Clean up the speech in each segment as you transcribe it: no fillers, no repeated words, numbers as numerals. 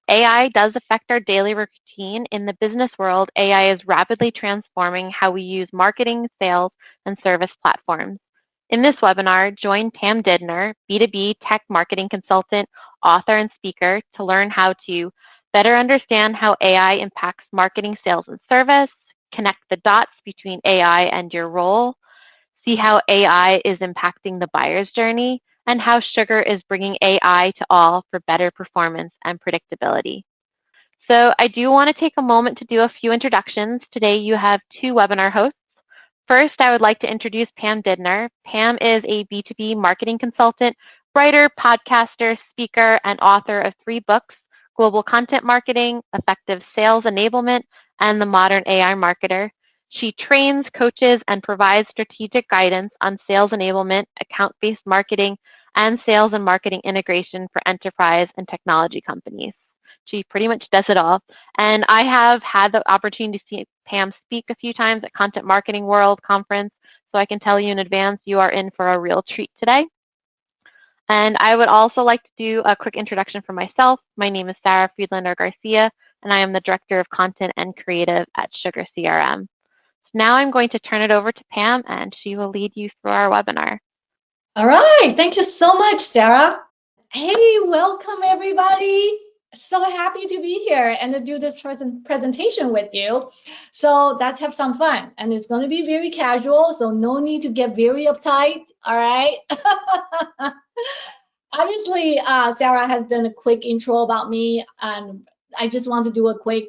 AI does affect our daily routine, in the business world, AI is rapidly transforming how we use marketing, sales, and service platforms. In this webinar, join Pam Didner, B2B tech marketing consultant, author, and speaker, to learn how to better understand how AI impacts marketing, sales, and service, connect the dots between AI and your role, see how AI is impacting the buyer's journey, and how Sugar is bringing AI to all for better performance and predictability. So I do want to take a moment to do a few introductions. Today you have two webinar hosts. First, I would like to introduce Pam Didner. Pam is a B2B marketing consultant, writer, podcaster, speaker, and author of 3 books, Global Content Marketing, Effective Sales Enablement, and The Modern AI Marketer. She trains, coaches, and provides strategic guidance on sales enablement, account-based marketing, and sales and marketing integration for enterprise and technology companies. She pretty much does it all. And I have had the opportunity to see Pam speak a few times at Content Marketing World Conference, so I can tell you in advance you are in for a real treat today. And I would also like to do a quick introduction for myself. My name is Sarah Friedlander Garcia, and I am the Director of Content and Creative at SugarCRM. So now I'm going to turn it over to Pam, and she will lead you through our webinar. All right, thank you so much, Sarah. Hey, welcome everybody. So happy to be here and to do this presentation with you. So let's have some fun. And it's going to be very casual, so no need to get very uptight, all right? Obviously, Sarah has done a quick intro about me, and I just want to do a quick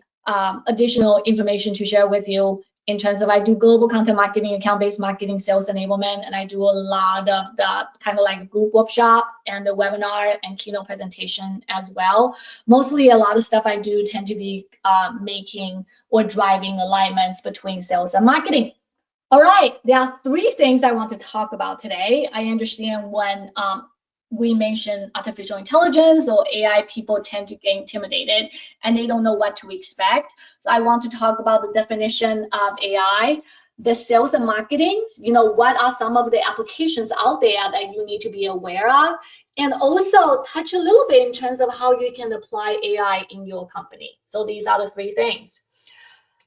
additional information to share with you in terms of I do global content marketing, account-based marketing, sales enablement, and I do a lot of the kind of like group workshop and the webinar and keynote presentation as well. Mostly a lot of stuff I do tend to be making or driving alignments between sales and marketing. All right, there are 3 things I want to talk about today. I understand when we mention artificial intelligence or AI, people tend to get intimidated and they don't know what to expect. So I want to talk about the definition of AI, the sales and marketing, what are some of the applications out there that you need to be aware of, and also touch a little bit in terms of how you can apply AI in your company. So these are the 3 things.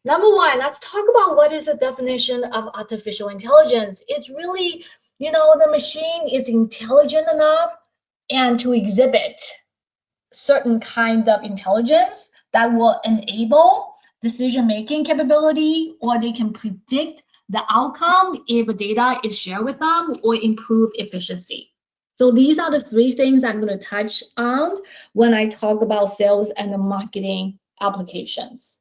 Number 1, let's talk about what is the definition of artificial intelligence. It's really, the machine is intelligent enough and to exhibit certain kind of intelligence that will enable decision-making capability, or they can predict the outcome if data is shared with them, or improve efficiency. So these are the 3 things I'm going to touch on when I talk about sales and the marketing applications.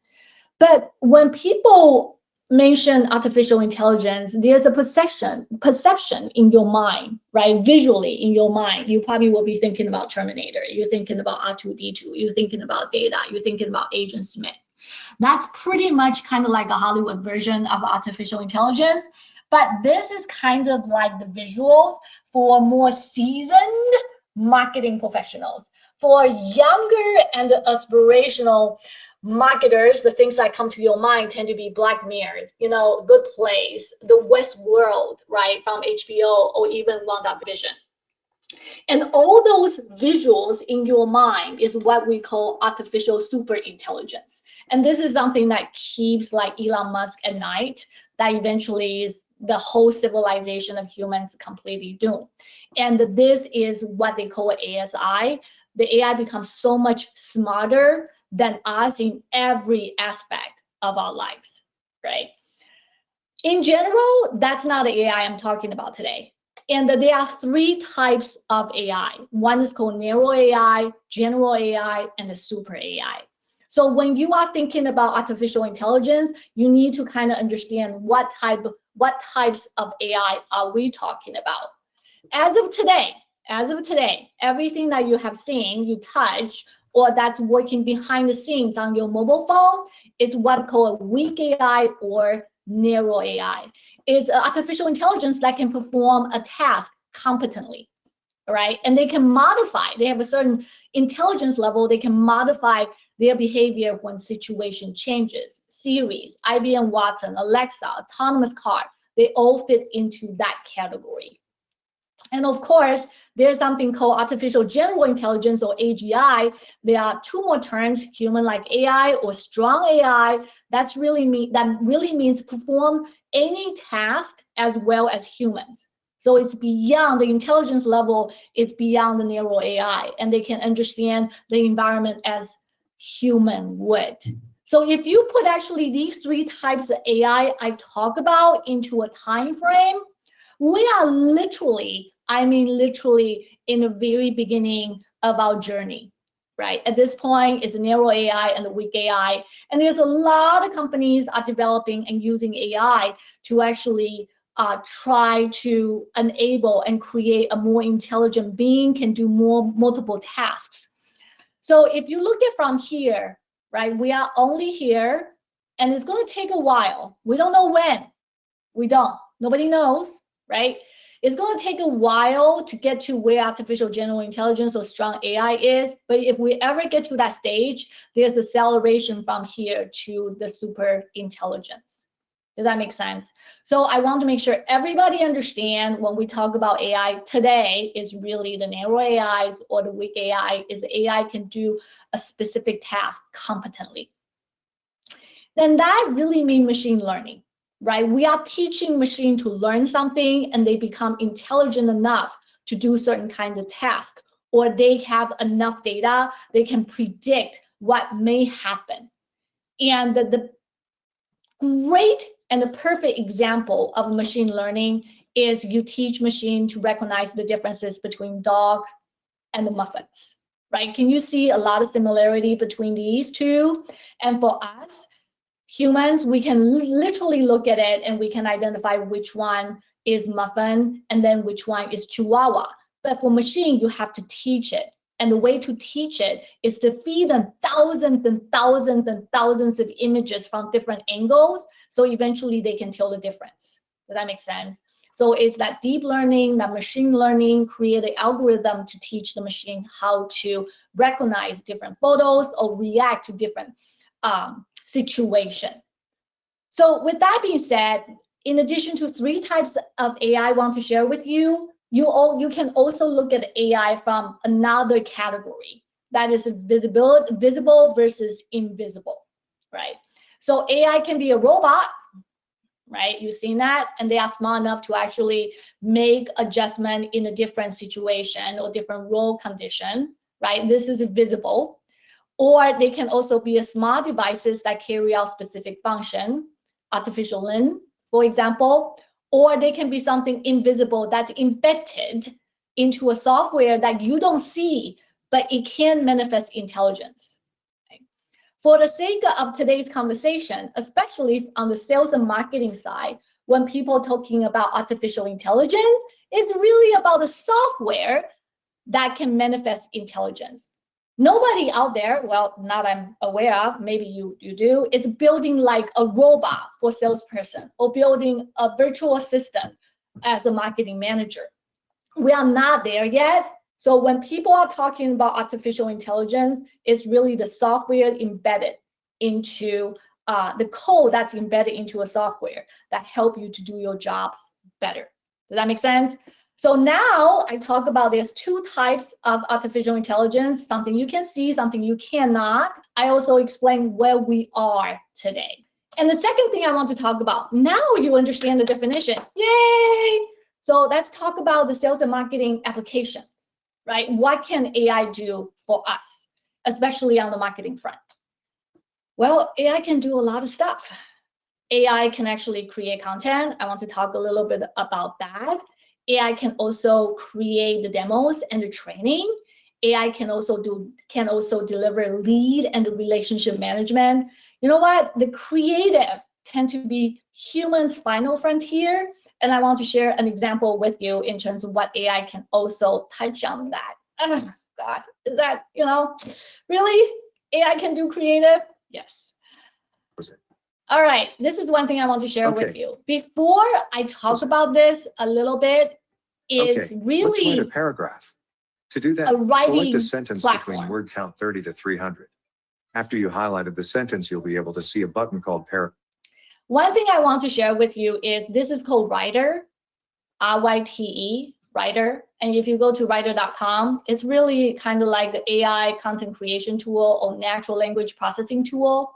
But when people mention artificial intelligence, there's a perception in your mind, right? Visually in your mind, you probably will be thinking about Terminator. You're thinking about R2-D2. You're thinking about data. You're thinking about Agent Smith. That's pretty much kind of like a Hollywood version of artificial intelligence. But this is kind of like the visuals for more seasoned marketing professionals. For younger and aspirational marketers, the things that come to your mind tend to be Black Mirrors, Good Place, The Westworld, right, from HBO, or even WandaVision. And all those visuals in your mind is what we call artificial super intelligence. And this is something that keeps like Elon Musk at night, that eventually is the whole civilization of humans completely doomed. And this is what they call ASI. The AI becomes so much smarter than us in every aspect of our lives, right? In general, that's not the AI I'm talking about today. And there are 3 types of AI. One is called narrow AI, general AI, and the super AI. So when you are thinking about artificial intelligence, you need to kind of understand what types of AI are we talking about. As of today, everything that you have seen, you touch, or that's working behind the scenes on your mobile phone is what called weak AI or narrow AI. It's artificial intelligence that can perform a task competently, right? And they can modify, they have a certain intelligence level, they can modify their behavior when situation changes. Siri, IBM Watson, Alexa, autonomous car, they all fit into that category. And of course, there's something called artificial general intelligence, or AGI. There are two more terms, human-like AI or strong AI. That really means perform any task as well as humans. So it's beyond the intelligence level, it's beyond the narrow AI, and they can understand the environment as human would. So if you put actually these three types of AI I talk about into a time frame, we are literally, I mean literally, in the very beginning of our journey, right? At this point, it's narrow AI and the weak AI, and there's a lot of companies are developing and using AI to actually try to enable and create a more intelligent being, can do multiple tasks. So if you look at from here, right, we are only here, and it's going to take a while. We don't know when. We don't. Nobody knows, right? It's going to take a while to get to where artificial general intelligence or strong AI is. But if we ever get to that stage, there's acceleration from here to the super intelligence. Does that make sense? So I want to make sure everybody understand when we talk about AI today is really the narrow AIs or the weak AI is AI can do a specific task competently. Then that really means machine learning, right? We are teaching machine to learn something and they become intelligent enough to do certain kinds of tasks, or they have enough data, they can predict what may happen. And the great and the perfect example of machine learning is you teach machine to recognize the differences between dogs and the muffins, right? Can you see a lot of similarity between these two? And for us, humans, we can literally look at it and we can identify which one is muffin and then which one is chihuahua. But for machine, you have to teach it. And the way to teach it is to feed them thousands and thousands and thousands of images from different angles, so eventually they can tell the difference. Does that make sense? So it's that deep learning, that machine learning, create an algorithm to teach the machine how to recognize different photos or react to different situation. So with that being said, in addition to three types of AI I want to share with you, you can also look at AI from another category, that is visible versus invisible, right? So AI can be a robot, right? You've seen that, and they are smart enough to actually make adjustment in a different situation or different role condition, right? This is visible. Or they can also be a smart devices that carry out specific function, artificial limb, for example, or they can be something invisible that's embedded into a software that you don't see, but it can manifest intelligence. Okay. For the sake of today's conversation, especially on the sales and marketing side, when people talking about artificial intelligence, it's really about the software that can manifest intelligence. Nobody out there, well, not I'm aware of, maybe you do, is building like a robot for salesperson or building a virtual assistant as a marketing manager. We are not there yet. So when people are talking about artificial intelligence, it's really the software embedded into the code that's embedded into a software that help you to do your jobs better. Does that make sense? So now I talk about there's two types of artificial intelligence, something you can see, something you cannot. I also explain where we are today. And the second thing I want to talk about, now you understand the definition, yay! So let's talk about the sales and marketing applications, right? What can AI do for us, especially on the marketing front? Well, AI can do a lot of stuff. AI can actually create content. I want to talk a little bit about that. AI can also create the demos and the training. AI can also deliver lead and the relationship management. You know what? The creative tend to be humans' final frontier, and I want to share an example with you in terms of what AI can also touch on that. Oh, God, is that, really? AI can do creative? Yes. All right, this is one thing I want to share with you. Before I talk about this a little bit, it's really let's write a paragraph. To do that, select a sentence between word count 30 to 300. After you highlighted the sentence, you'll be able to see a button called paragraph. One thing I want to share with you is this is called Writer, R-Y-T-E. Writer. And if you go to writer.com, it's really kind of like the AI content creation tool or natural language processing tool.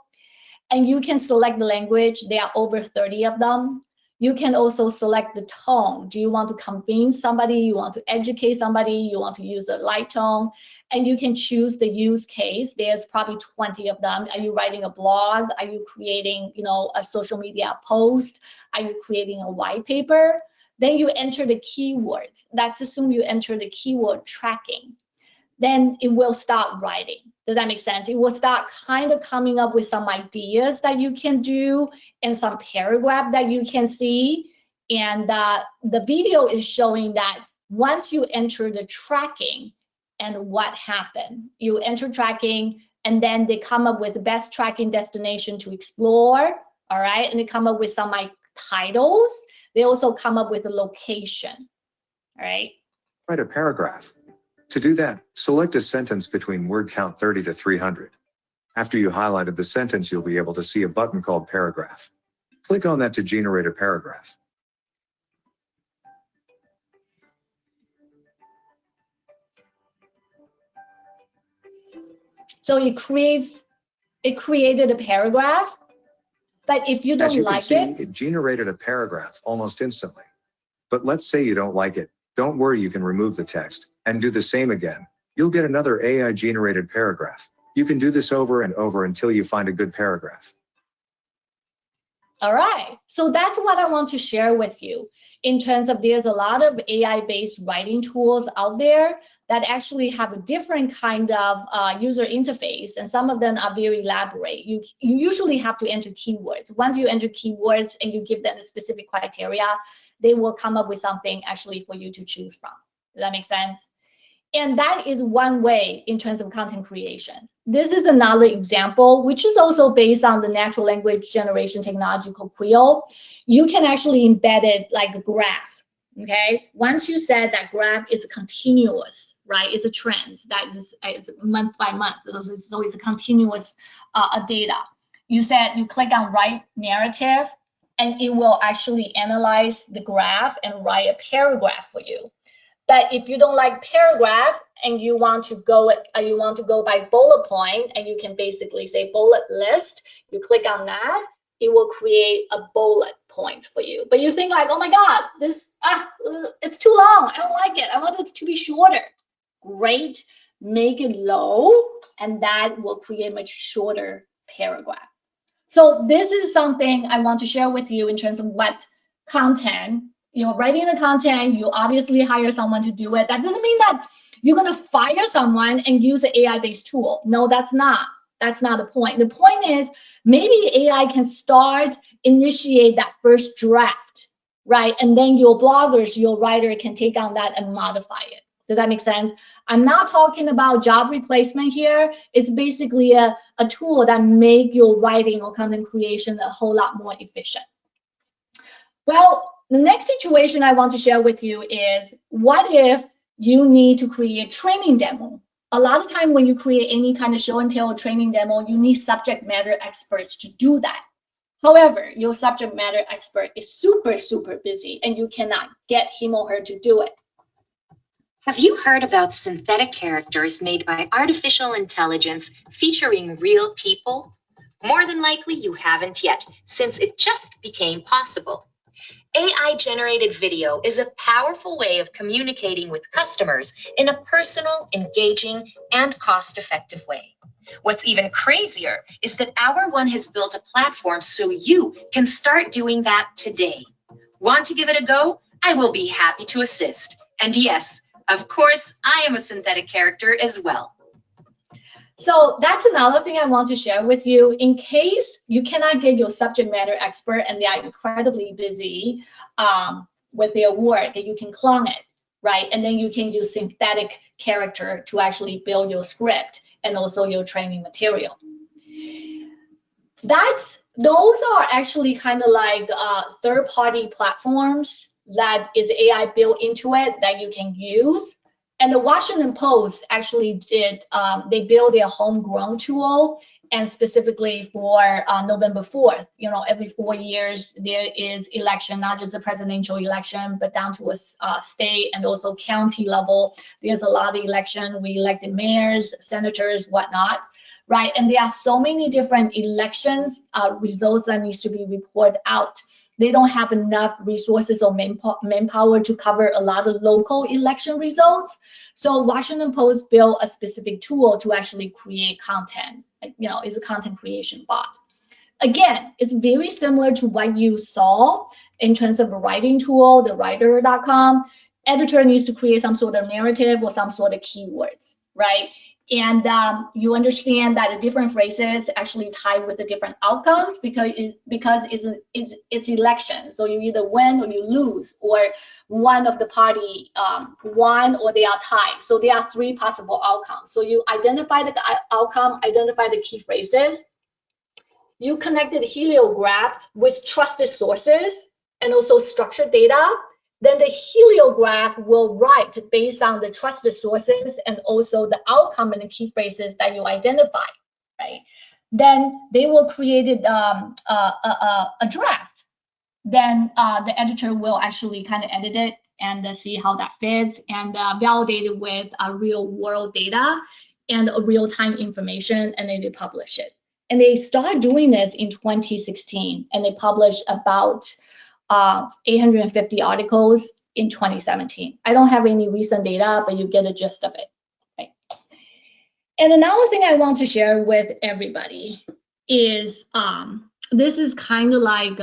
And you can select the language. There are over 30 of them. You can also select the tone. Do you want to convince somebody? You want to educate somebody? You want to use a light tone? And you can choose the use case. There's probably 20 of them. Are you writing a blog? Are you creating, a social media post? Are you creating a white paper? Then you enter the keywords. Let's assume you enter the keyword tracking. Then it will start writing. Does that make sense? It will start kind of coming up with some ideas that you can do and some paragraph that you can see. And the video is showing that once you enter the tracking and what happened, you enter tracking and then they come up with the best tracking destination to explore, all right? And they come up with some titles. They also come up with a location, all right? Write a paragraph. To do that, select a sentence between word count 30 to 300. After you highlighted the sentence, you'll be able to see a button called Paragraph. Click on that to generate a paragraph. So it created a paragraph, but if you don't As you like can see, it generated a paragraph almost instantly. But let's say you don't like it. Don't worry, you can remove the text and do the same again. You'll get another AI-generated paragraph. You can do this over and over until you find a good paragraph. All right, so that's what I want to share with you in terms of there's a lot of AI-based writing tools out there that actually have a different kind of user interface, and some of them are very elaborate. You usually have to enter keywords. Once you enter keywords and you give them a specific criteria, they will come up with something actually for you to choose from. Does that make sense? And that is one way in terms of content creation. This is another example, which is also based on the natural language generation technology called Quill. You can actually embed it like a graph, okay? Once you said that graph is continuous, right? It's a trend that is it's month by month. So it's a continuous data. You said you click on write narrative, and it will actually analyze the graph and write a paragraph for you. But if you don't like paragraph and you want to go by bullet point, and you can basically say bullet list, you click on that, it will create a bullet points for you. But you think like, oh my God, this it's too long. I don't like it. I want it to be shorter. Great, make it low, and that will create a much shorter paragraph. So this is something I want to share with you in terms of what content, writing the content, you obviously hire someone to do it. That doesn't mean that you're going to fire someone and use an AI-based tool. No, that's not the point. The point is maybe AI can initiate that first draft, right? And then your bloggers, your writer can take on that and modify it. Does that make sense? I'm not talking about job replacement here. It's basically a tool that make your writing or content creation a whole lot more efficient. Well, the next situation I want to share with you is, what if you need to create training demo? A lot of time when you create any kind of show and tell or training demo, you need subject matter experts to do that. However, your subject matter expert is super, super busy and you cannot get him or her to do it. Have you heard about synthetic characters made by artificial intelligence featuring real people? More than likely you haven't yet, since it just became possible. AI-generated video is a powerful way of communicating with customers in a personal, engaging, and cost-effective way. What's even crazier is that Our One has built a platform so you can start doing that today. Want to give it a go? I will be happy to assist. And yes, of course, I am a synthetic character as well. So that's another thing I want to share with you. In case you cannot get your subject matter expert and they are incredibly busy with their work, and you can clone it, right? And then you can use synthetic character to actually build your script and also your training material. Those are actually kind of like third-party platforms that is AI built into it that you can use. And the Washington Post actually did, they built their homegrown tool, And specifically for November 4th, every 4 years there is election, not just a presidential election, but down to a state and also county level. There's a lot of election. We elected mayors, senators, whatnot, right? And there are so many different elections results that needs to be reported out. They don't have enough resources or manpower to cover a lot of local election results. So Washington Post built a specific tool to actually create content. It's a content creation bot. Again, it's very similar to what you saw in terms of a writing tool, the writer.com. Editor needs to create some sort of narrative or some sort of keywords, right? And you understand that the different phrases actually tie with the different outcomes because it's election. So you either win or you lose, or one of the party won or they are tied. So there are 3 possible outcomes. So you identify the outcome, identify the key phrases. You connected the heliograph with trusted sources and also structured data. Then the heliograph will write based on the trusted sources and also the outcome and the key phrases that you identify, right? Then they will create a draft. Then the editor will actually kind of edit it and see how that fits and validate it with real world data and real-time information, and then they publish it. And they start doing this in 2016, and they published about 850 articles in 2017. I don't have any recent data, but you get the gist of it, right? And another thing I want to share with everybody is this is kind of like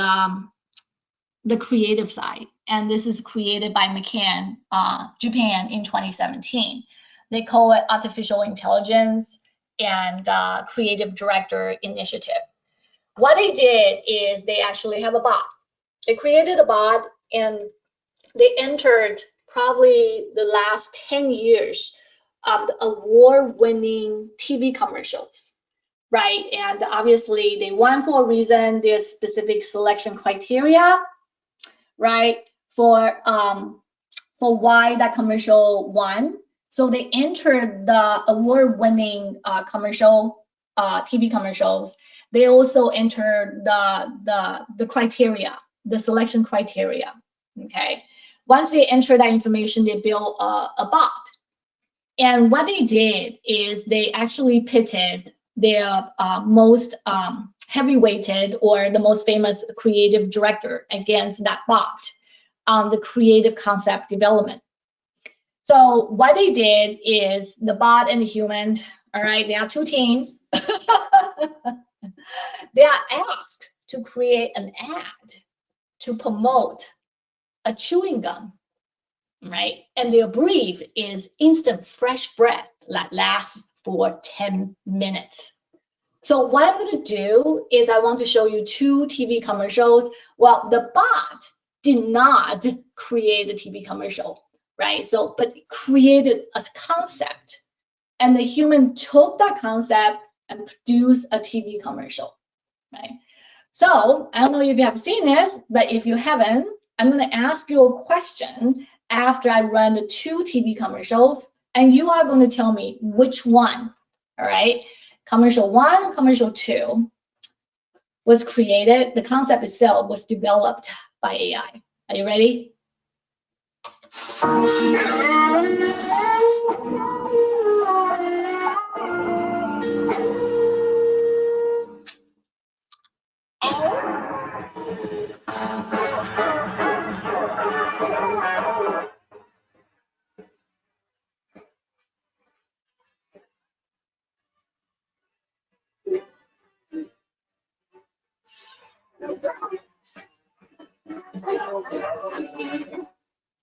the creative side, and this is created by McCann, Japan in 2017. They call it Artificial Intelligence and Creative Director Initiative. What they did is they actually have a bot. They created a bot and they entered probably the last 10 years of the award-winning TV commercials, right? And obviously they won for a reason. There's specific selection criteria, right? For why that commercial won. So they entered the award-winning TV commercials. They also entered the criteria, the selection criteria, okay? Once they enter that information, they build a bot. And what they did is they actually pitted their most heavyweighted or the most famous creative director against that bot on the creative concept development. So what they did is the bot and the human, all right, they are 2 teams. They are asked to create an ad to promote a chewing gum, right? And their brief is instant fresh breath that lasts for 10 minutes. So what I'm going to do is I want to show you 2 TV commercials. Well, the bot did not create the TV commercial, right? So, but created a concept, and the human took that concept and produced a TV commercial, right? So I don't know if you have seen this, but if you haven't, I'm going to ask you a question after I run the 2 TV commercials, and you are going to tell me which one, all right? Commercial 1, commercial 2 was created. The concept itself was developed by AI. Are you ready?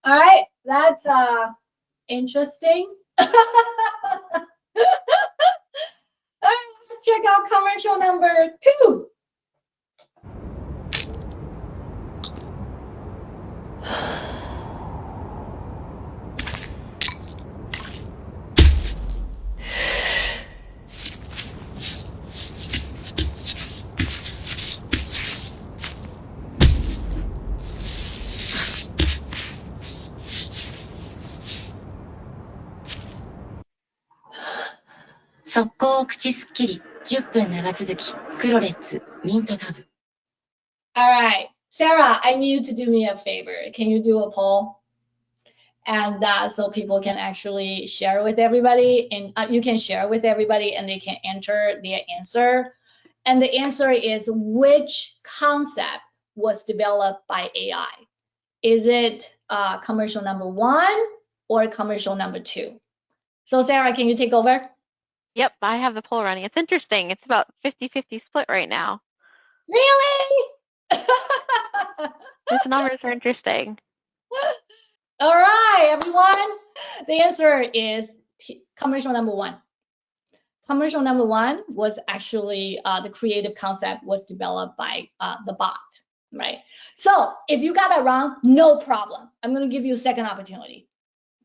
All right, that's interesting. All right, let's check out commercial number 2.速攻口すっきり10分長続き、黒列、ミントタブ。All right, Sarah, I need you to do me a favor. Can you do a poll? And so people can actually share with everybody, and you can share with everybody and they can enter their answer. And the answer is, which concept was developed by AI? Is it commercial number 1 or commercial number 2? So Sarah, can you take over? Yep, I have the poll running. It's interesting. It's about 50-50 split right now. Really? These numbers are interesting. All right, everyone. The answer is commercial number 1. Commercial number 1 was actually the creative concept was developed by the bot, right? So if you got that wrong, no problem. I'm going to give you a second opportunity,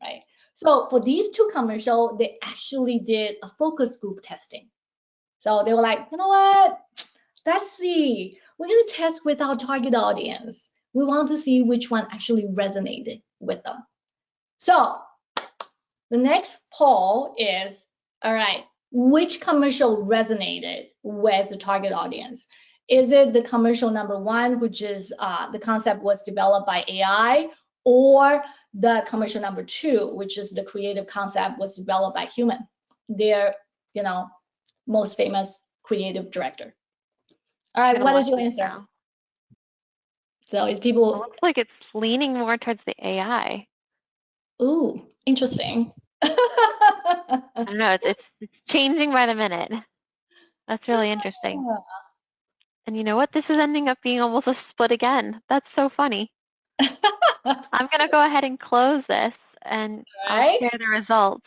right? So for these 2 commercials, they actually did a focus group testing. So they were like, you know what? Let's see. We're going to test with our target audience. We want to see which one actually resonated with them. So the next poll is, all right, which commercial resonated with the target audience? Is it the commercial number 1, which is the concept was developed by AI, or the commercial number 2, which is the creative concept was developed by human? Their, most famous creative director. All right, what is your answer? Now. So is people? It looks like it's leaning more towards the AI. Ooh, interesting. I don't know. It's changing by the minute. That's really interesting. And you know what? This is ending up being almost a split again. That's so funny. I'm going to go ahead and close this, and I'll share the results.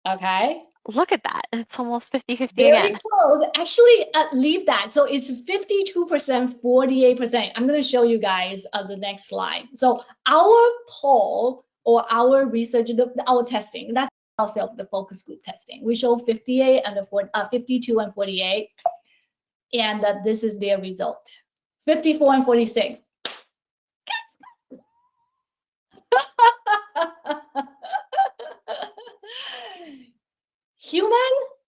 Okay. Look at that. It's almost 50-50 Very again. close. Actually, leave that. So it's 52%, 48%. I'm going to show you guys the next slide. So our poll or our research, our testing, that's ourselves the focus group testing. We show 52 and 48, and this is their result. 54 and 46. Human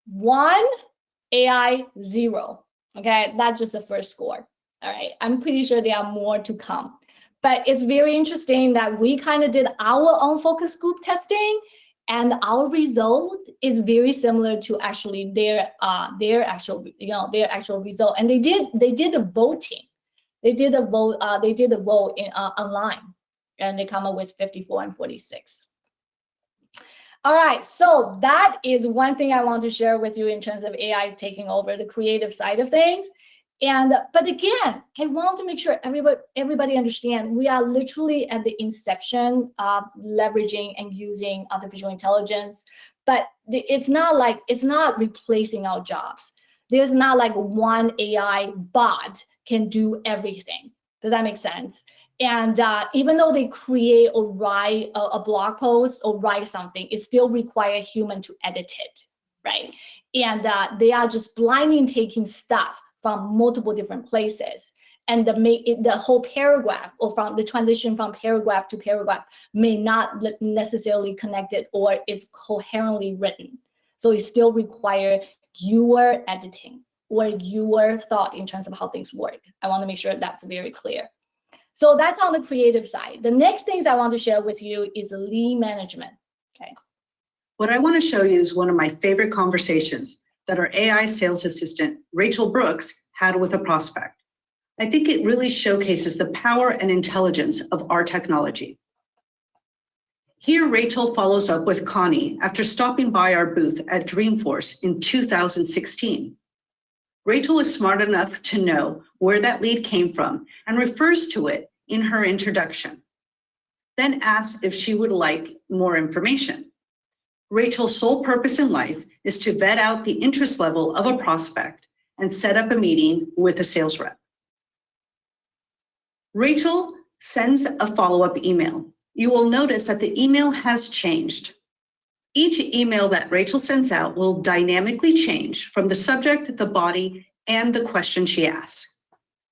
1, AI 0. Okay, that's just the first score. All right, I'm pretty sure there are more to come. But it's very interesting that we kind of did our own focus group testing, and our result is very similar to actually their actual result. And they did the voting. They did the vote. They did the vote in online, and they come up with 54 and 46. All right, so that is one thing I want to share with you in terms of AI is taking over the creative side of things. But again, I want to make sure everybody understand we are literally at the inception of leveraging and using artificial intelligence. But it's not replacing our jobs. There's not like one AI bot can do everything. Does that make sense? And even though they create or write a blog post or write something, it still requires a human to edit it, right? And they are just blindly taking stuff from multiple different places. And the whole paragraph or from the transition from paragraph to paragraph may not necessarily connected or it's coherently written. So it still requires your editing or your thought in terms of how things work. I want to make sure that's very clear. So that's on the creative side. The next things I want to share with you is lead management. Okay. What I want to show you is one of my favorite conversations that our AI sales assistant, Rachel Brooks, had with a prospect. I think it really showcases the power and intelligence of our technology. Here, Rachel follows up with Connie after stopping by our booth at Dreamforce in 2016. Rachel is smart enough to know where that lead came from and refers to it in her introduction, then asks if she would like more information. Rachel's sole purpose in life is to vet out the interest level of a prospect and set up a meeting with a sales rep. Rachel sends a follow-up email. You will notice that the email has changed. Each email that Rachel sends out will dynamically change from the subject, the body, and the question she asks.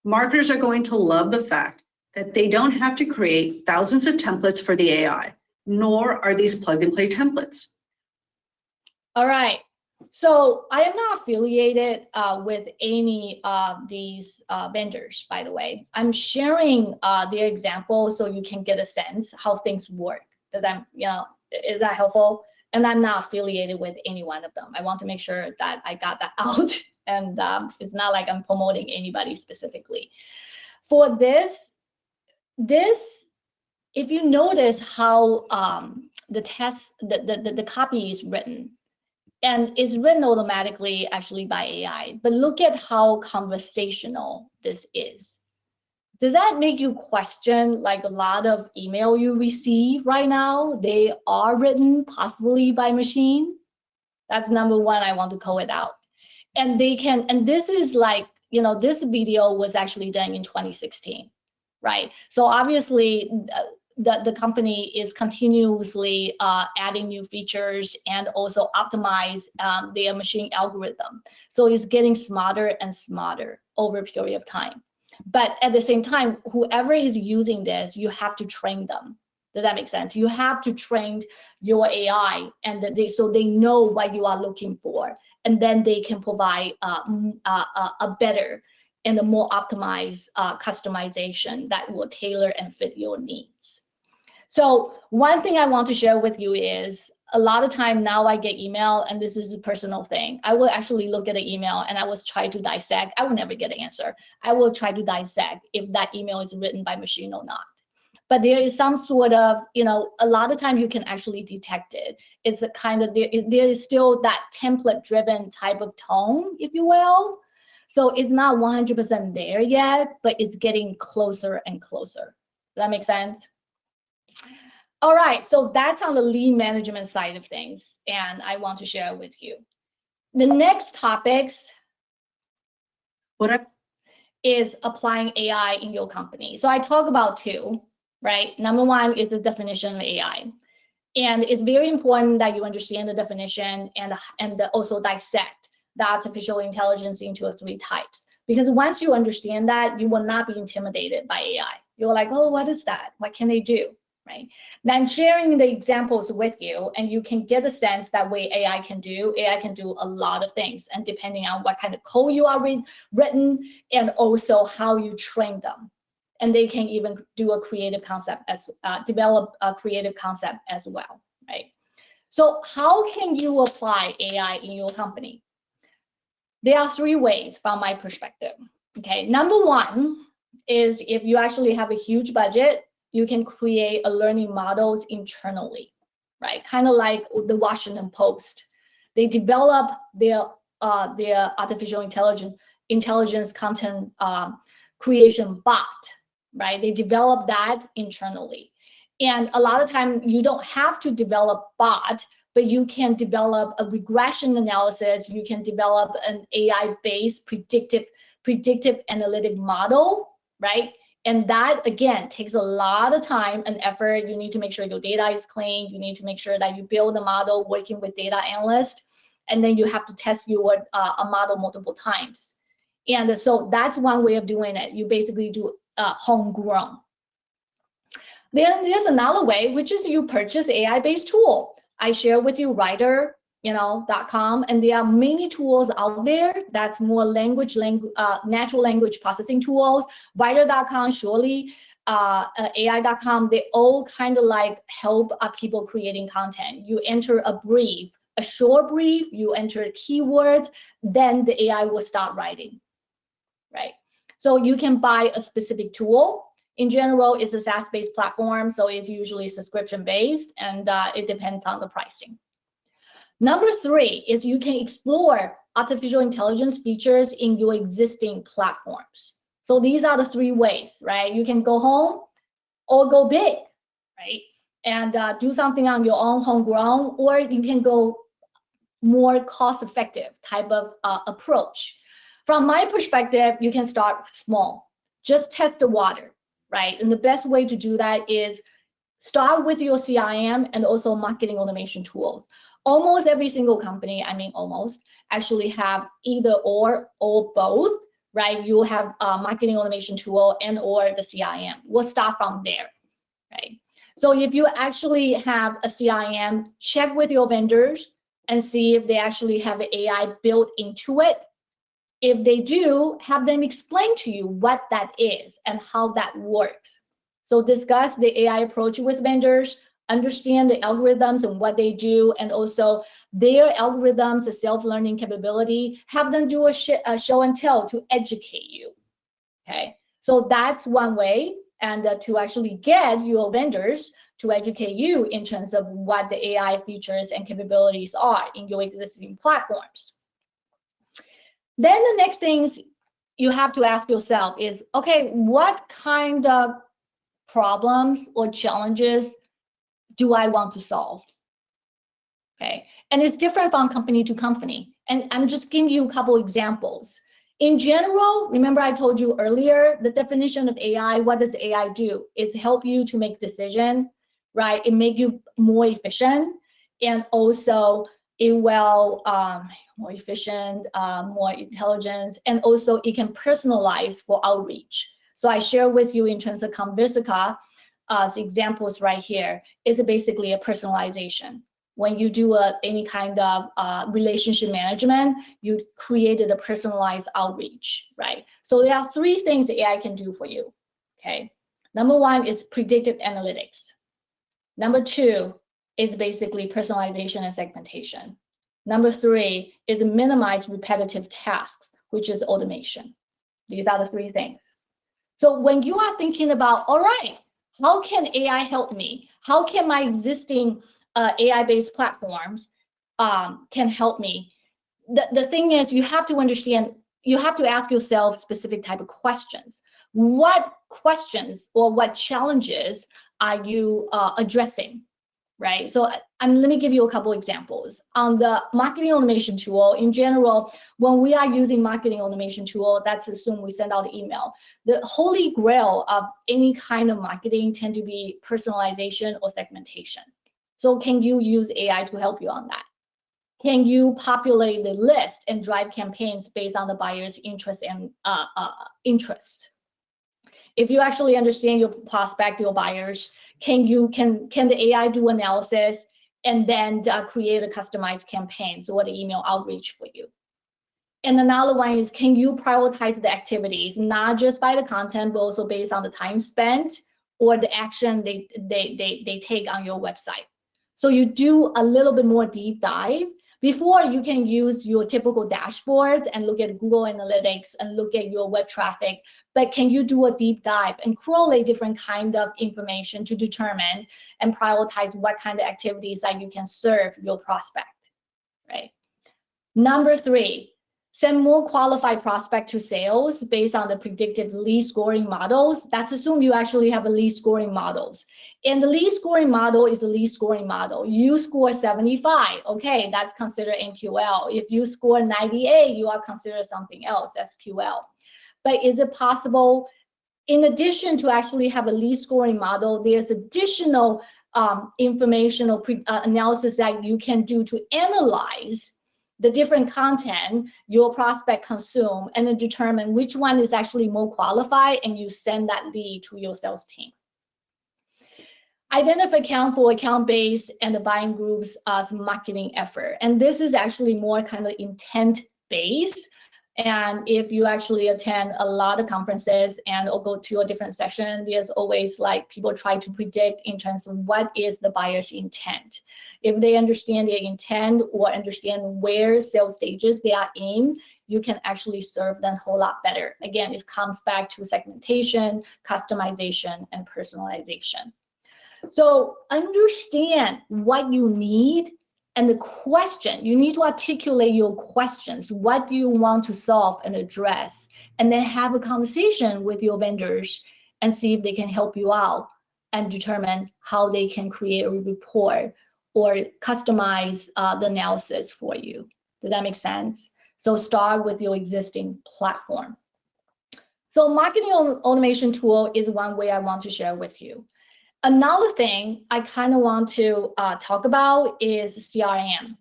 Marketers are going to love the fact that they don't have to create thousands of templates for the AI, nor are these plug-and-play templates. All right, So I am not affiliated with any of these vendors, by the way. I'm sharing their example so you can get a sense how things work. Does that, is that helpful? And I'm not affiliated with any one of them. I want to make sure that I got that out, and it's not like I'm promoting anybody specifically. For this, if you notice how the copy is written, and it's written automatically actually by AI, but look at how conversational this is. Does that make you question, like, a lot of email you receive right now, they are written possibly by machine? That's number one, I want to call it out. And they can, and this is like, this video was actually done in 2016, right? So obviously, the company is continuously adding new features and also optimize their machine algorithm. So it's getting smarter and smarter over a period of time. But at the same time, whoever is using this, you have to train them. Does that make sense? You have to train your AI, and so they know what you are looking for, and then they can provide a better and a more optimized customization that will tailor and fit your needs. So one thing I want to share with you is, a lot of time now I get email, and this is a personal thing. I will actually look at the email and I will try to dissect. I will never get an answer. I will try to dissect if that email is written by machine or not. But there is some sort of, a lot of time you can actually detect it. It's a kind of, there is still that template driven type of tone, if you will. So it's not 100% there yet, but it's getting closer and closer. Does that make sense? All right, so that's on the lead management side of things, and I want to share with you. The next topics is applying AI in your company. So I talk about two, right? Number one is the definition of AI. And it's very important that you understand the definition and also dissect the artificial intelligence into three types. Because once you understand that, you will not be intimidated by AI. You're like, oh, what is that? What can they do? Right? Then sharing the examples with you, and you can get a sense that way AI can do a lot of things, and depending on what kind of code you are written, and also how you train them. And they can even do a creative concept develop a creative concept as well, right? So how can you apply AI in your company? There are three ways from my perspective. Okay, number one is, if you actually have a huge budget, you can create a learning models internally, right? Kind of like the Washington Post. They develop their artificial intelligence content creation bot, right? They develop that internally. And a lot of time you don't have to develop bot, but you can develop a regression analysis. You can develop an AI-based predictive analytic model, right? And that, again, takes a lot of time and effort. You need to make sure your data is clean. You need to make sure that you build a model working with data analyst. And then you have to test your a model multiple times. And so that's one way of doing it. You basically do homegrown. Then there's another way, which is you purchase AI-based tool. I share with you writer.com, and there are many tools out there that's more natural language processing tools. Writer.com, surely, AI.com, they all kind of like help people creating content. You enter a brief, a short brief, you enter keywords, then the AI will start writing, right? So you can buy a specific tool. In general, it's a SaaS-based platform, so it's usually subscription-based, and it depends on the pricing. Number three is you can explore artificial intelligence features in your existing platforms. So these are the three ways, right? You can go home or go big, right? And do something on your own homegrown, or you can go more cost-effective type of approach. From my perspective, you can start small. Just test the water, right? And the best way to do that is start with your CRM and also marketing automation tools. Almost every single company, I mean almost, actually have either or both, right? You have a marketing automation tool and or the CRM. We'll start from there, right? So if you actually have a CRM, check with your vendors, and see if they actually have an AI built into it. If they do, have them explain to you what that is and how that works. So discuss the AI approach with vendors, understand the algorithms and what they do, and also their algorithms, the self-learning capability, have them do a show and tell to educate you, okay? So that's one way, and to actually get your vendors to educate you in terms of what the AI features and capabilities are in your existing platforms. Then the next things you have to ask yourself is, okay, what kind of problems or challenges do I want to solve? Okay, and it's different from company to company. And I'm just giving you a couple examples. In general, remember I told you earlier, the definition of AI, what does AI do? It's help you to make decision, right? It make you more efficient, and also it will more efficient, more intelligence, and also it can personalize for outreach. So I share with you in terms of Conversica, examples right here. It's basically a personalization. When you do any kind of relationship management, you created a personalized outreach, right? So there are three things the AI can do for you, okay? Number one is predictive analytics. Number two is basically personalization and segmentation. Number three is minimize repetitive tasks, which is automation. These are the three things. So when you are thinking about, all right, how can AI help me? How can my existing AI-based platforms can help me? The thing is, you have to understand, you have to ask yourself specific type of questions. What questions or what challenges are you addressing, right? So let me give you a couple examples. On the marketing automation tool, in general, when we are using marketing automation tool, that's assume we send out email. The holy grail of any kind of marketing tend to be personalization or segmentation. So can you use AI to help you on that? Can you populate the list and drive campaigns based on the buyer's interest and interest? If you actually understand your prospect, your buyers, can the AI do analysis and then create a customized campaign or the email outreach for you? And another one is, can you prioritize the activities, not just by the content, but also based on the time spent or the action they take on your website? So you do a little bit more deep dive before you can use your typical dashboards and look at Google Analytics and look at your web traffic, but can you do a deep dive and correlate different kind of information to determine and prioritize what kind of activities that you can serve your prospect, right? Number three, send more qualified prospect to sales based on the predictive lead scoring models. That's assume you actually have a lead scoring models. And the lead scoring model is a lead scoring model. You score 75, okay, that's considered MQL. If you score 98, you are considered something else, SQL. But is it possible, in addition to actually have a lead scoring model, there's additional information or analysis that you can do to analyze the different content your prospect consume and then determine which one is actually more qualified, and you send that lead to your sales team. Identify account for account-based and the buying groups as marketing effort. And this is actually more kind of intent-based. And if you actually attend a lot of conferences and or go to a different session, there's always like people try to predict in terms of what is the buyer's intent. If they understand their intent or understand where sales stages they are in, you can actually serve them a whole lot better. Again, it comes back to segmentation, customization, and personalization. So understand what you need and the question. You need to articulate your questions. What do you want to solve and address? And then have a conversation with your vendors and see if they can help you out and determine how they can create a report or customize the analysis for you. Does that make sense? So start with your existing platform. So marketing automation tool is one way I want to share with you. Another thing I kind of want to talk about is CRM.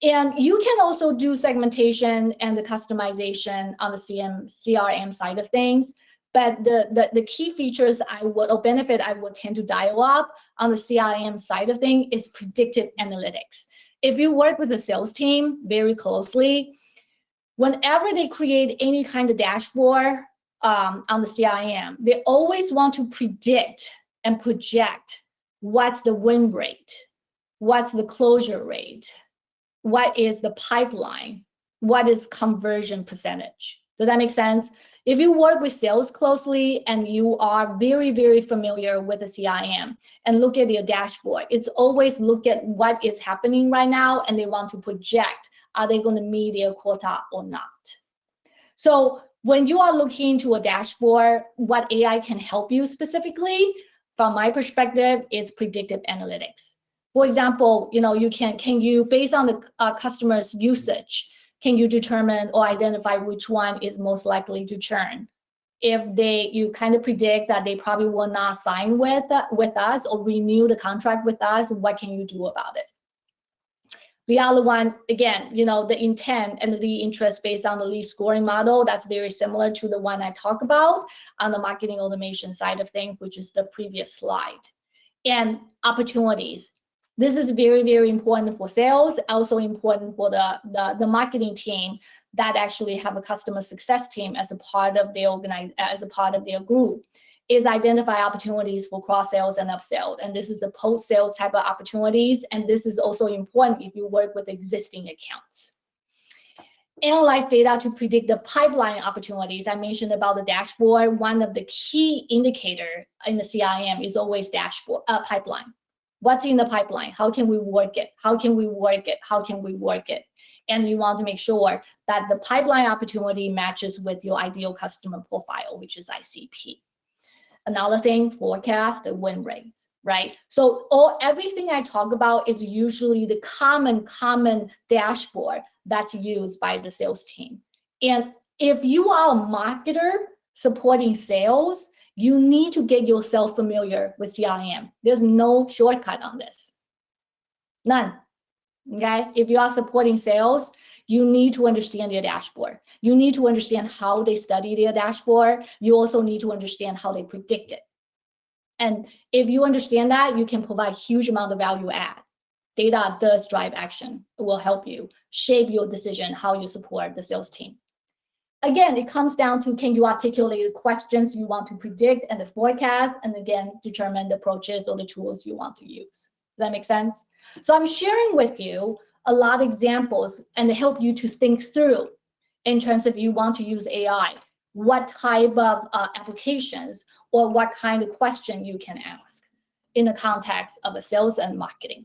And you can also do segmentation and the customization on the CRM side of things. But the key features or benefit I would tend to dial up on the CRM side of things is predictive analytics. If you work with the sales team very closely, whenever they create any kind of dashboard on the CRM, they always want to predict and project what's the win rate, what's the closure rate, what is the pipeline, what is conversion percentage. Does that make sense? If you work with sales closely and you are very, very familiar with the CRM and look at your dashboard, it's always look at what is happening right now and they want to project, are they going to meet their quota or not? So when you are looking into a dashboard, what AI can help you specifically, from my perspective, is predictive analytics. For example, can you based on the customer's usage, can you determine or identify which one is most likely to churn? If you kind of predict that they probably will not sign with us or renew the contract with us, what can you do about it? The other one, again, the intent and the interest based on the lead scoring model, that's very similar to the one I talked about on the marketing automation side of things, which is the previous slide. And opportunities. This is very, very important for sales, also important for the marketing team that actually have a customer success team as a part of their group, is identify opportunities for cross sales and upsell. And this is a post-sales type of opportunities. And this is also important if you work with existing accounts. Analyze data to predict the pipeline opportunities. I mentioned about the dashboard. One of the key indicator in the CRM is always pipeline. What's in the pipeline? How can we work it? How can we work it? How can we work it? And you want to make sure that the pipeline opportunity matches with your ideal customer profile, which is ICP. Another thing, forecast the win rates, right? So everything I talk about is usually the common dashboard that's used by the sales team. And if you are a marketer supporting sales, you need to get yourself familiar with CRM. There's no shortcut on this. None. Okay? If you are supporting sales, you need to understand their dashboard. You need to understand how they study their dashboard. You also need to understand how they predict it. And if you understand that, you can provide huge amount of value add. Data does drive action. It will help you shape your decision, how you support the sales team. Again, it comes down to, can you articulate the questions you want to predict and the forecast, and again, determine the approaches or the tools you want to use. Does that make sense? So I'm sharing with you a lot of examples and to help you to think through in terms of you want to use AI, what type of applications or what kind of question you can ask in the context of a sales and marketing.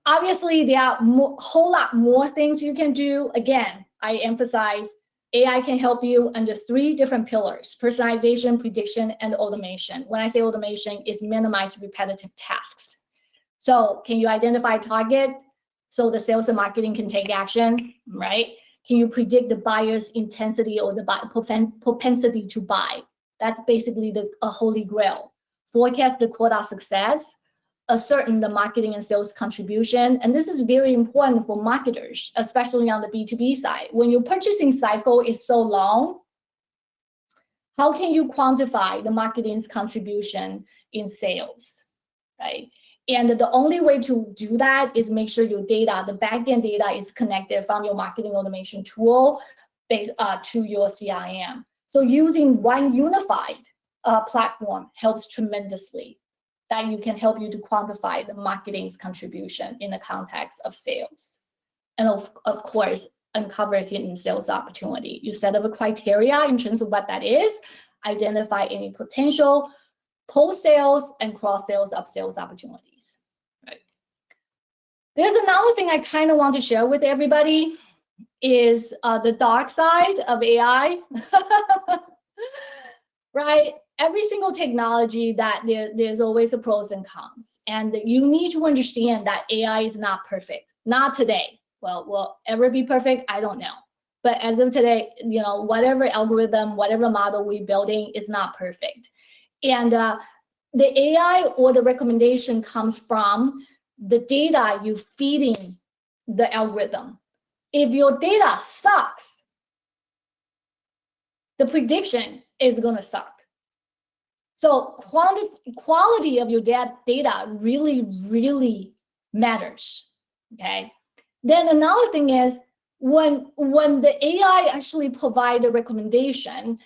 Obviously, there are a whole lot more things you can do. Again, I emphasize AI can help you under 3 different pillars: personalization, prediction, and automation. When I say automation, it's minimize repetitive tasks. So can you identify target so the sales and marketing can take action, right? Can you predict the buyer's intensity or the propensity to buy? That's basically a holy grail. Forecast the quota success, ascertain the marketing and sales contribution. And this is very important for marketers, especially on the B2B side. When your purchasing cycle is so long, how can you quantify the marketing's contribution in sales, right? And the only way to do that is make sure your data, the backend data, is connected from your marketing automation tool to your CRM. So using one unified platform helps tremendously. That you can help you to quantify the marketing's contribution in the context of sales. And of course, uncover hidden sales opportunity. You set up a criteria in terms of what that is, identify any potential post-sales and cross-sales, upsales opportunities. Right. There's another thing I kind of want to share with everybody is the dark side of AI. Right? Every single technology that there's always a pros and cons. And you need to understand that AI is not perfect. Not today. Well, will ever be perfect? I don't know. But as of today, whatever algorithm, whatever model we're building is not perfect. And the AI or the recommendation comes from the data you're feeding the algorithm. If your data sucks, the prediction is going to suck. So quality of your data really, really matters, okay? Then another thing is when the AI actually provide a recommendation,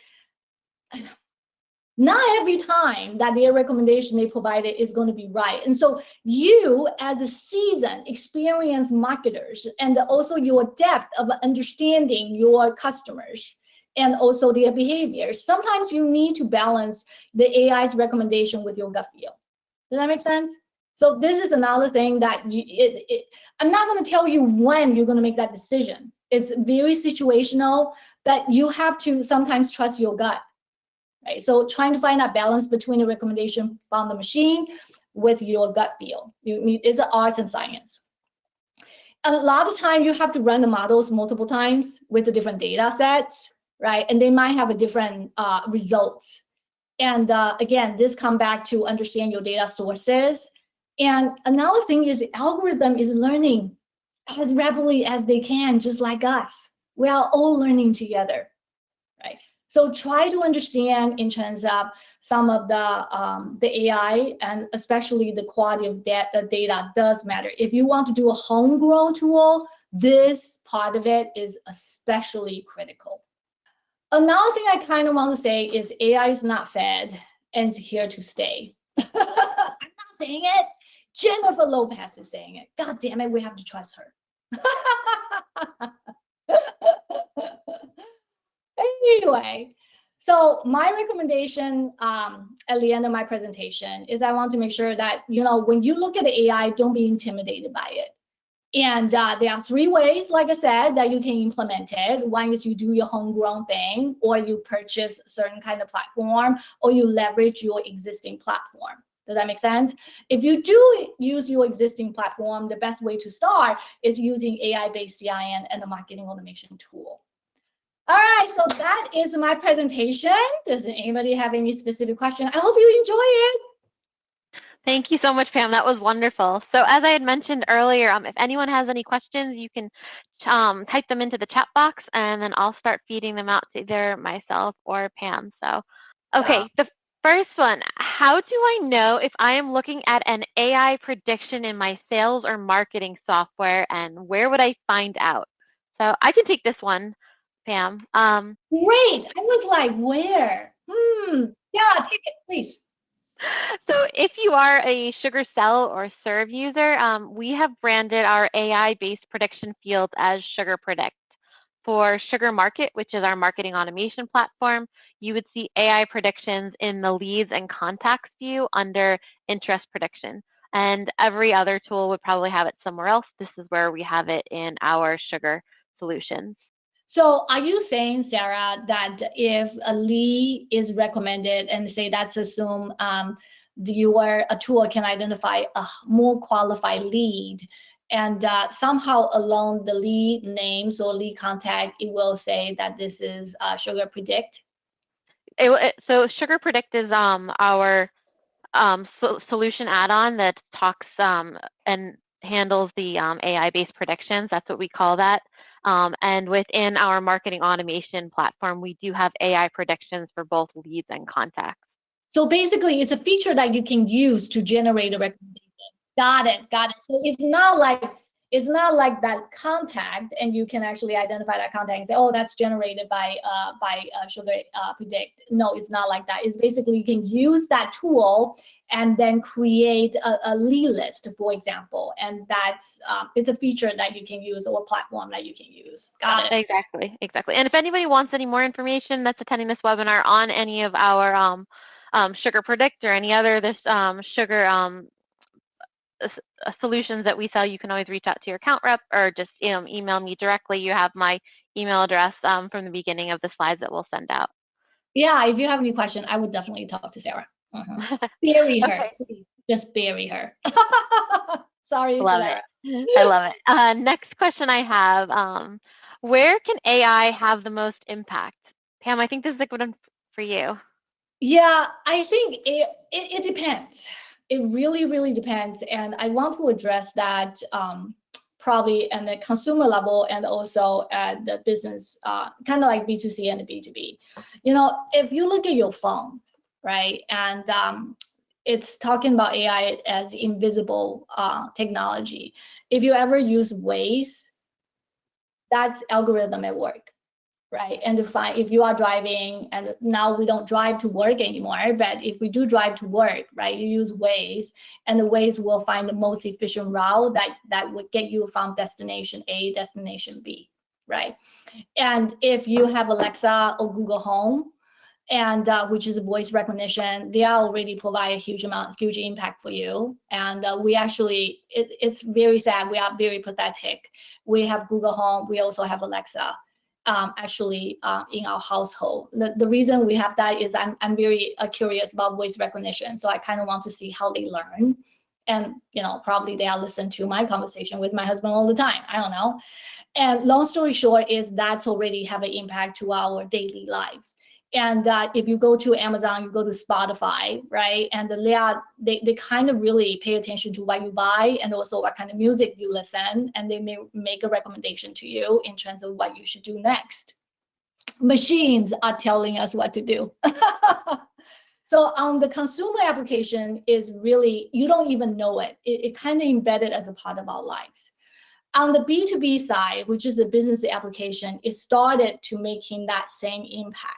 not every time that their recommendation they provided is going to be right. And so you as a seasoned, experienced marketers, and also your depth of understanding your customers and also their behavior, sometimes you need to balance the AI's recommendation with your gut feel. Does that make sense? So this is another thing that I'm not going to tell you when you're going to make that decision. It's very situational, but you have to sometimes trust your gut. Right? So trying to find that balance between the recommendation from the machine with your gut feel. It's an art and science. And a lot of time you have to run the models multiple times with the different data sets, right? And they might have a different results. And again, this come back to understand your data sources. And another thing is the algorithm is learning as rapidly as they can, just like us. We are all learning together, right? So try to understand in terms of some of the AI, and especially the quality of data does matter. If you want to do a homegrown tool, this part of it is especially critical. Another thing I kind of want to say is AI is not fed and it's here to stay. I'm not saying it. Jennifer Lopez is saying it. God damn it, we have to trust her. Anyway, so my recommendation at the end of my presentation is I want to make sure that, you know, when you look at the AI, don't be intimidated by it. And there are 3 ways, like I said, that you can implement it. One is you do your homegrown thing, or you purchase a certain kind of platform, or you leverage your existing platform. Does that make sense? If you do use your existing platform, the best way to start is using AI-based CRM and the marketing automation tool. All right, so that is my presentation. Does anybody have any specific question? I hope you enjoy it. Thank you so much, Pam. That was wonderful. So as I had mentioned earlier, if anyone has any questions, you can type them into the chat box, and then I'll start feeding them out to either myself or Pam. So, okay, the first one, how do I know if I am looking at an AI prediction in my sales or marketing software, and where would I find out? So I can take this one, Pam. Great. I was like, where? Yeah, take it, please. So if you are a Sugar Sell or Serve user, we have branded our AI-based prediction fields as Sugar Predict. For Sugar Market, which is our marketing automation platform, you would see AI predictions in the leads and contacts view under interest prediction. And every other tool would probably have it somewhere else. This is where we have it in our Sugar solutions. So are you saying, Sarah, that if a lead is recommended, and say let's assume a tool can identify a more qualified lead, and somehow along the lead names or lead contact, it will say that this is Sugar Predict? So Sugar Predict is our solution add-on that talks and handles the AI-based predictions. That's what we call that. And within our marketing automation platform, we do have AI predictions for both leads and contacts. So basically, it's a feature that you can use to generate a recommendation. Got it. So it's not like that contact, and you can actually identify that contact and say, oh, that's generated by Sugar Predict. No, it's not like that. It's basically you can use that tool and then create a lead list, for example, and that's it's a feature that you can use, or a platform that you can use. Got it. Exactly. And if anybody wants any more information that's attending this webinar on any of our Sugar Predict or any other Sugar solutions that we sell, you can always reach out to your account rep or just email me directly. You have my email address from the beginning of the slides that we'll send out. Yeah, if you have any question, I would definitely talk to Sarah. Bury her, Okay. please. Just bury her. Sorry. Love it. I love it. Next question I have, where can AI have the most impact? Pam, I think this is a good one for you. Yeah, I think it depends. It really depends, and I want to address that probably at the consumer level and also at the business, kind of like B2C and B2B. You know, if you look at your phone, right, and it's talking about AI as invisible technology. If you ever use Waze, that's algorithm at work, right? And if you are driving, and now we don't drive to work anymore, but if we do drive to work, right, you use Waze, and the Waze will find the most efficient route that would get you from destination A, destination B, right? And if you have Alexa or Google Home, and which is voice recognition, they already provide a huge impact for you. And we actually, it's very sad. We are very pathetic. We have Google Home. We also have Alexa in our household. The reason we have that is I'm very curious about voice recognition. So I kind of want to see how they learn. And, probably they are listening to my conversation with my husband all the time. I don't know. And long story short is that's already have an impact to our daily lives. And if you go to Amazon, you go to Spotify, right? And they kind of really pay attention to what you buy and also what kind of music you listen, and they may make a recommendation to you in terms of what you should do next. Machines are telling us what to do. So on the consumer application is really, you don't even know it. It kind of embedded as a part of our lives. On the B2B side, which is a business application, it started to making that same impact.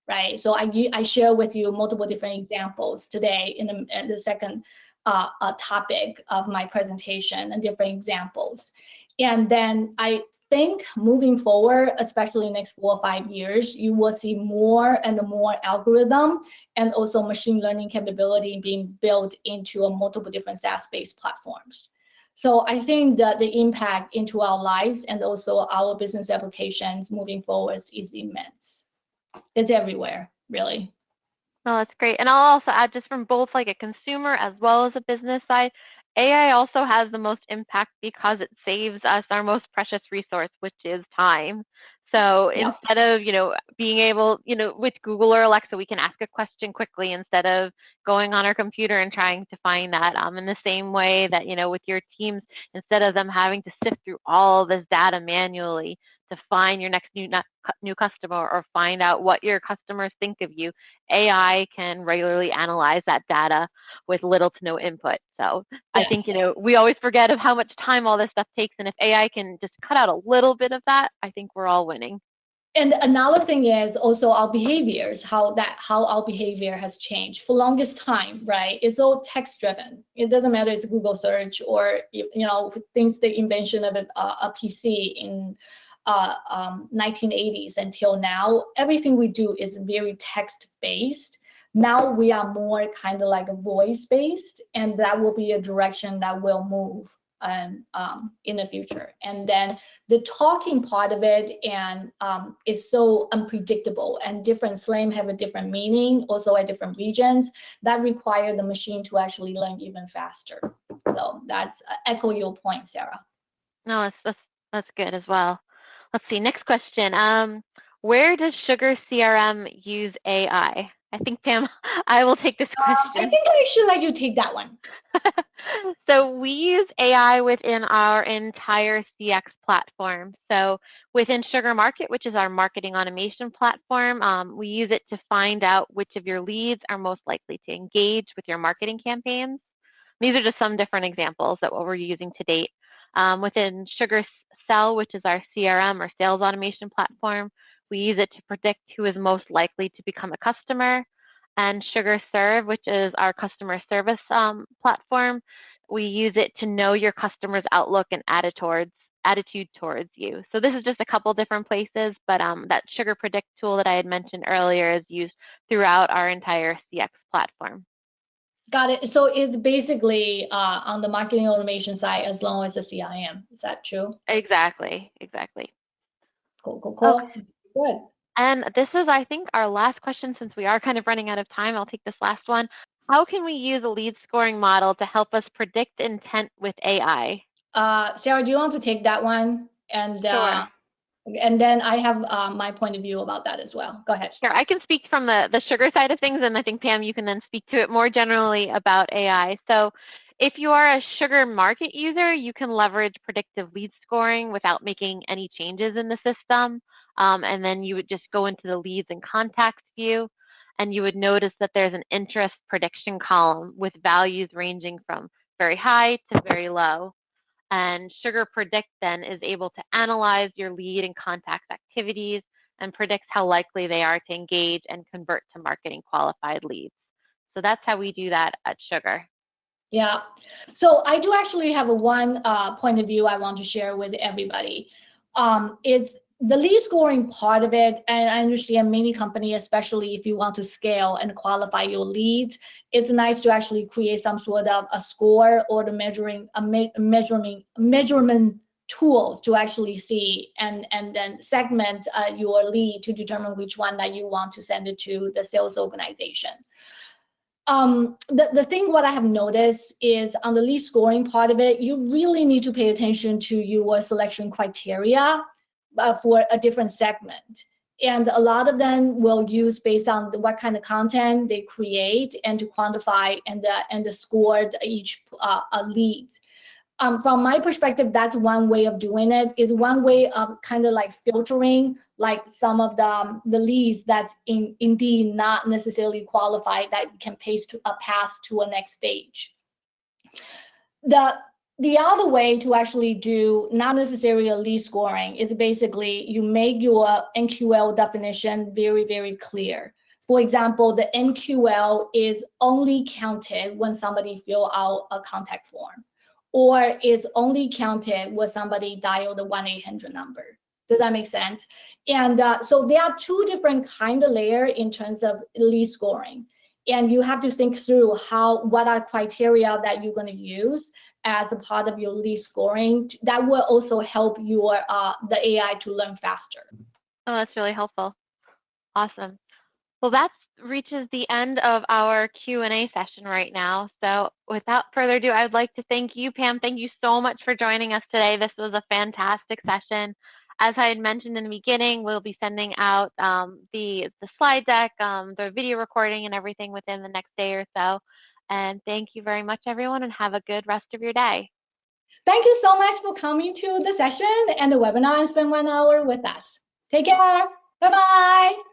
Right, so I share with you multiple different examples today in the second topic of my presentation, and different examples. And then I think moving forward, especially next 4 or 5 years, you will see more and more algorithm and also machine learning capability being built into multiple different SaaS-based platforms. So I think that the impact into our lives and also our business applications moving forward is immense. It's everywhere, really. Oh, that's great. And I'll also add, just from both like a consumer as well as a business side, AI also has the most impact because it saves us our most precious resource, which is time. So instead of, being able, with Google or Alexa, we can ask a question quickly instead of going on our computer and trying to find that. In the same way that, with your teams, instead of them having to sift through all this data manually to find your next new customer or find out what your customers think of you, AI can regularly analyze that data with little to no input. So yes. I think, we always forget of how much time all this stuff takes. And if AI can just cut out a little bit of that, I think we're all winning. And another thing is also our behaviors, how our behavior has changed for longest time, right? It's all text driven. It doesn't matter if it's Google search or, things, the invention of a PC in 1980s until now, everything we do is very text based. Now we are more kind of like a voice based, and that will be a direction that will move in the future. And then the talking part of it is so unpredictable, and different slang have a different meaning also at different regions that require the machine to actually learn even faster. So that's echo your point, Sarah. No, that's good as well. Let's see, next question. Where does SugarCRM use AI? I think, Pam, I will take this question. I think I should let you take that one. So we use AI within our entire CX platform. So within Sugar Market, which is our marketing automation platform, we use it to find out which of your leads are most likely to engage with your marketing campaigns. These are just some different examples of what we're using to date. Within Sugar Sell, which is our CRM or sales automation platform, we use it to predict who is most likely to become a customer. And Sugar Serve, which is our customer service platform, we use it to know your customer's outlook and attitude towards you. So this is just a couple different places, but that Sugar Predict tool that I had mentioned earlier is used throughout our entire CX platform. Got it. So it's basically on the marketing automation side as long as a CRM. Is that true? Exactly. Cool. Okay. Good. And this is, I think, our last question, since we are kind of running out of time. I'll take this last one. How can we use a lead scoring model to help us predict intent with AI? Sarah, do you want to take that one? And sure. And then I have my point of view about that as well. Go ahead. Sure. I can speak from the Sugar side of things, and I think, Pam, you can then speak to it more generally about AI. So if you are a Sugar Market user, you can leverage predictive lead scoring without making any changes in the system. And then you would just go into the leads and contacts view. and you would notice that there's an interest prediction column with values ranging from very high to very low. And Sugar Predict then is able to analyze your lead and contact activities and predicts how likely they are to engage and convert to marketing qualified leads. So that's how we do that at Sugar. Yeah, so I do actually have one point of view I want to share with everybody. It's the lead scoring part of it, and I understand many companies, especially if you want to scale and qualify your leads, it's nice to actually create some sort of a score or the measurement tools to actually see and then segment your lead to determine which one that you want to send it to the sales organization. The thing what I have noticed is on the lead scoring part of it, you really need to pay attention to your selection criteria for a different segment. And a lot of them will use based on what kind of content they create and to quantify and the score each lead. From my perspective, that's one way of doing it. Is one way of kind of like filtering like some of the leads that's indeed not necessarily qualified that can pass to a next stage. The other way to actually do not necessarily a lead scoring is basically you make your MQL definition very, very clear. For example, the MQL is only counted when somebody fill out a contact form, or is only counted when somebody dialed the 1-800 number. Does that make sense? And so there are two different kind of layers in terms of lead scoring. And you have to think through what are criteria that you're going to use as a part of your lead scoring. That will also help your the AI to learn faster. Oh, that's really helpful. Awesome. Well, that reaches the end of our Q&A session right now. So without further ado, I'd like to thank you, Pam. Thank you so much for joining us today. This was a fantastic session. As I had mentioned in the beginning, we'll be sending out the slide deck, the video recording and everything within the next day or so. And thank you very much, everyone, and have a good rest of your day. Thank you so much for coming to the session and the webinar and spend 1 hour with us. Take care. Bye-bye.